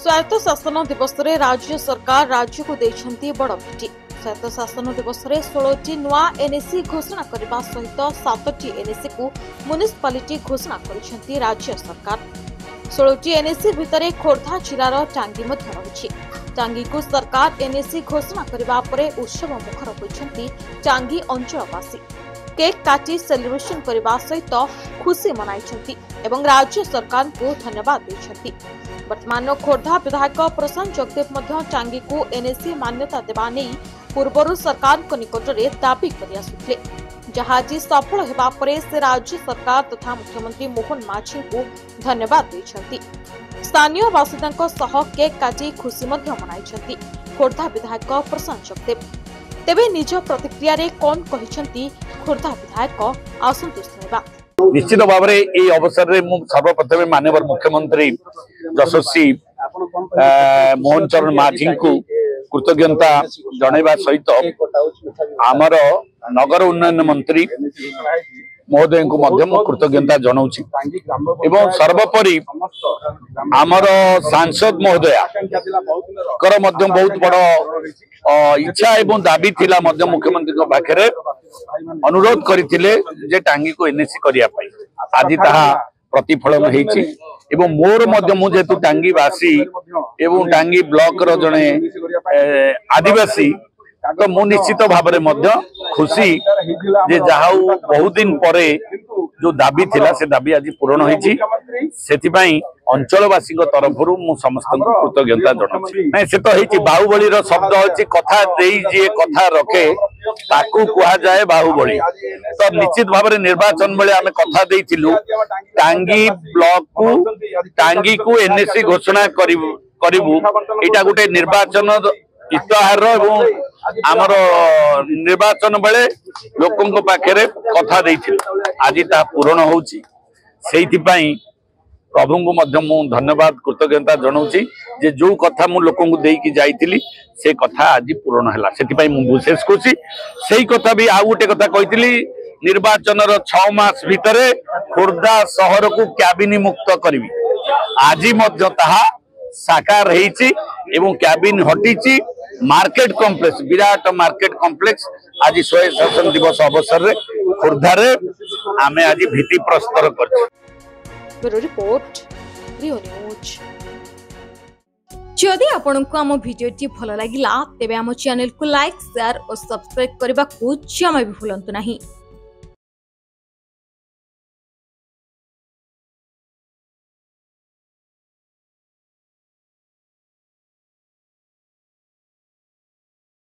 स्वायत्त शासन दिवस में राज्य सरकार राज्य को देछंती बड़ भेटी। स्वायत्त शासन दिवस में 16टी नुआ एनएसी घोषणा करने सहित 7टी एनएसी को म्युनिसिपालिटी घोषणा करिसेंती राज्य सरकार। 16टी एनएसी भितर खोर्धा जिलार टांगी मध्य रही। टांगी को सरकार एनएसी घोषणा करने पर उत्सव मुखर होइछंती टांगी अंचलवासी। केक काटी सेलिब्रेशन करने सहित खुशी मनाइछंती एवं राज्य सरकार को धन्यवाद देछंती। वर्तमान खोर्धा विधायक प्रशांत जगदेव टांगी को एनएसी मान्यता देवा नहीं पूर्वर सरकार को निकट में दाबी कर जहाँ आज सफल होगा पर से राज्य सरकार तथा मुख्यमंत्री मोहन माझी को धन्यवाद देछंती। स्थानीय बासिंदा सह केक काटी खुशी मनाई खोर्धा विधायक प्रशांत जगदेव। तेबे निज प्रतिक्रिया रे कौन कहिसेंती खोर्धा विधायक आसंतु सुनिबा। निश्चित भाव में ये अवसर में सर्वप्रथम माननीय मुख्यमंत्री यशस्वी मोहन चरण माझी को कृतज्ञता जनवा सहित आमर नगर उन्नयन मंत्री महोदय को कृतज्ञता जनाऊँगी एवं सर्वोपरि आमर सांसद महोदय कर बहुत बड़ इच्छा एवं दाबी थिला मुख्यमंत्री पाखे अनुरोध करते टांगी को एनएसी करने आज ताहा प्रतिफलन होती एवं मोर जेहेतु टांगीवासी एवं टांगी ब्लॉक रो जड़े आदिवासी तो मु निश्चित भाव में खुशी जे जहाँ बहुत दिन पर जो दाबी थिला से दाबी आज पूरण होती अंचलवासी तरफ समस्त कृतज्ञता जनाऊँ। नहीं से तो होती बाहुबली शब्द अच्छी कथा जी कथा रखे ताकू कहा जाए बाहुबली। तो निश्चित भाव में निर्वाचन बेले आम कथा देइथिलु टांगी ब्लॉक को टांगी को एनएसी घोषणा करिवु एटा गोटे निर्वाचन इस्ताहार एवं आमर निर्वाचन बेले लोकों पाखे कथा देइथिलु आज ता पूरण होउची। सेइथि पई प्रभु को धन्यवाद कृतज्ञता जनाऊँगी जे जो कथा मु लोक देकी जाइली से कथा आज पूरण है से विशेष खुशी। से कथा भी आउ गोटे कथा कही निर्वाचन 6 मास भितर खोर्धा सहर को कैबिन मुक्त करी आज साकार एवं कैबिन हटी market complex Virat market complex आज स्वायत्त शासन दिवस अवसर में खोर्धा आमे आज भित्ति प्रस्तर कर रिपोर्ट रियो न्यूज। जदि आपंक आम भिडी भल लगा तेब आम चैनल को लाइक शेयर और सब्सक्राइब करने को जमा भी भूलु नहीं।